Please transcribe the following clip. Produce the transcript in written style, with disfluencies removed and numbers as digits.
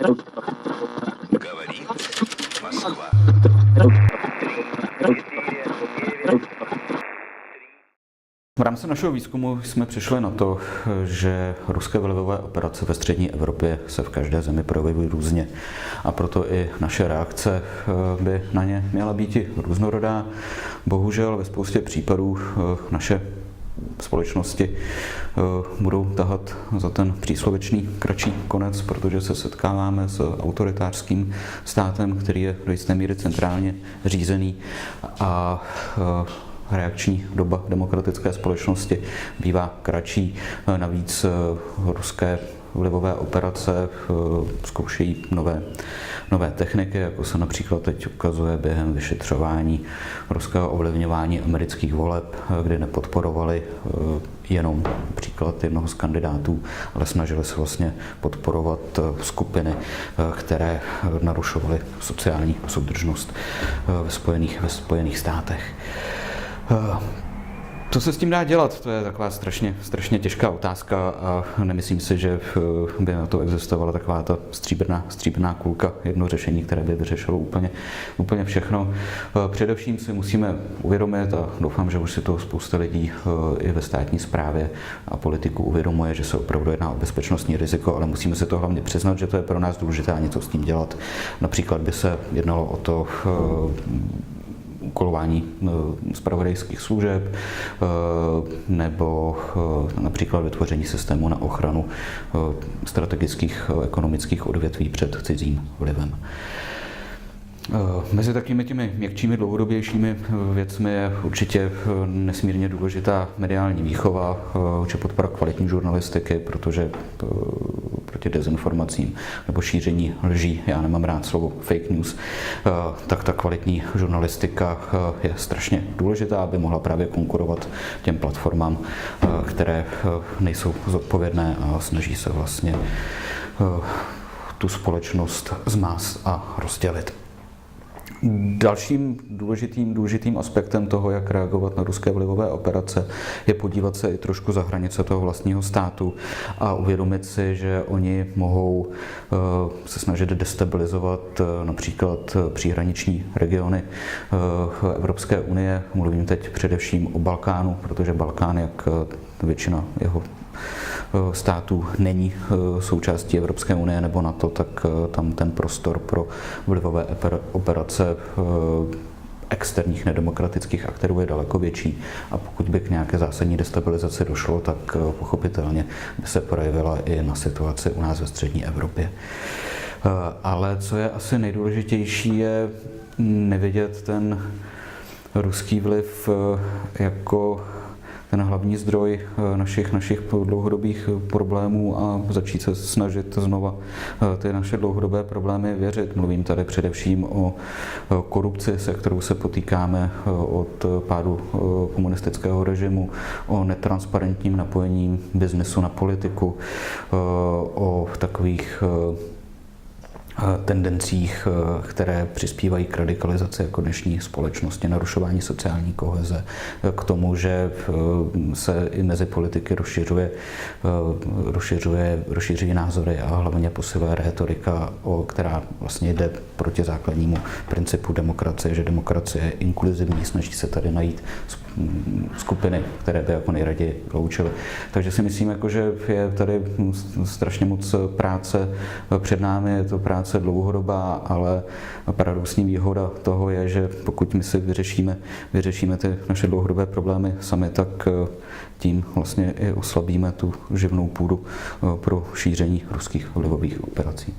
Говорит Москва. V rámci našeho výzkumu jsme přišli na to, že ruské vlivové operace ve střední Evropě se v každé zemi projevují různě. A proto i naše reakce by na ně měla být i různorodá. Bohužel ve spoustě případů naše společnosti budou tahat za ten příslovečný kratší konec, protože se setkáváme s autoritářským státem, který je do jisté míry centrálně řízený a reakční doba demokratické společnosti bývá kratší. Navíc ruské vlivové operace zkoušejí nové techniky, jako se například teď ukazuje během vyšetřování ruského ovlivňování amerických voleb, kdy nepodporovali jenom příklad jednoho z kandidátů, ale snažili se vlastně podporovat skupiny, které narušovaly sociální soudržnost ve Spojených státech. Co se s tím dá dělat? To je taková strašně těžká otázka a nemyslím si, že by na to existovala taková ta stříbrná kulka, jedno řešení, které by vyřešilo úplně všechno. Především si musíme uvědomit, a doufám, že už si to spousta lidí i ve státní správě a politiku uvědomuje, že se opravdu jedná o bezpečnostní riziko, ale musíme si to hlavně přiznat, že to je pro nás důležité a něco s tím dělat. Například by se jednalo o to, úkolování zpravodajských služeb nebo například vytvoření systému na ochranu strategických ekonomických odvětví před cizím vlivem. Mezi takovými těmi měkčími, dlouhodobějšími věcmi je určitě nesmírně důležitá mediální výchova, či podpora kvalitní žurnalistiky, protože proti dezinformacím nebo šíření lží, já nemám rád slovo fake news, tak ta kvalitní žurnalistika je strašně důležitá, aby mohla právě konkurovat těm platformám, které nejsou zodpovědné a snaží se vlastně tu společnost zmást a rozdělit. Dalším důležitým aspektem toho, jak reagovat na ruské vlivové operace, je podívat se i trošku za hranice toho vlastního státu a uvědomit si, že oni mohou se snažit destabilizovat například příhraniční regiony Evropské unie. Mluvím teď především o Balkánu, protože Balkán, jak většina jeho států není součástí Evropské unie nebo NATO, tak tam ten prostor pro vlivové operace externích nedemokratických aktérů je daleko větší a pokud by k nějaké zásadní destabilizaci došlo, tak pochopitelně by se projevila i na situaci u nás ve střední Evropě. Ale co je asi nejdůležitější, je nevidět ten ruský vliv jako ten hlavní zdroj našich dlouhodobých problémů a začít se snažit znova ty naše dlouhodobé problémy věřit. Mluvím tady především o korupci, se kterou se potýkáme od pádu komunistického režimu, o netransparentním napojení biznesu na politiku, o takových tendencích, které přispívají k radikalizaci jako dnešní společnosti, narušování sociální koheze, k tomu, že se i mezi politiky rozšiřují názory a hlavně posiluje rétorika, která vlastně jde proti základnímu principu demokracie, že demokracie je inkluzivní, snaží se tady najít skupiny, které by jako nejraději vyloučily. Takže si myslím, že je tady strašně moc práce před námi, je to práce dlouhodobá, ale paradoxní výhoda toho je, že pokud my si vyřešíme ty naše dlouhodobé problémy sami, tak tím vlastně i oslabíme tu živnou půdu pro šíření ruských vlivových operací.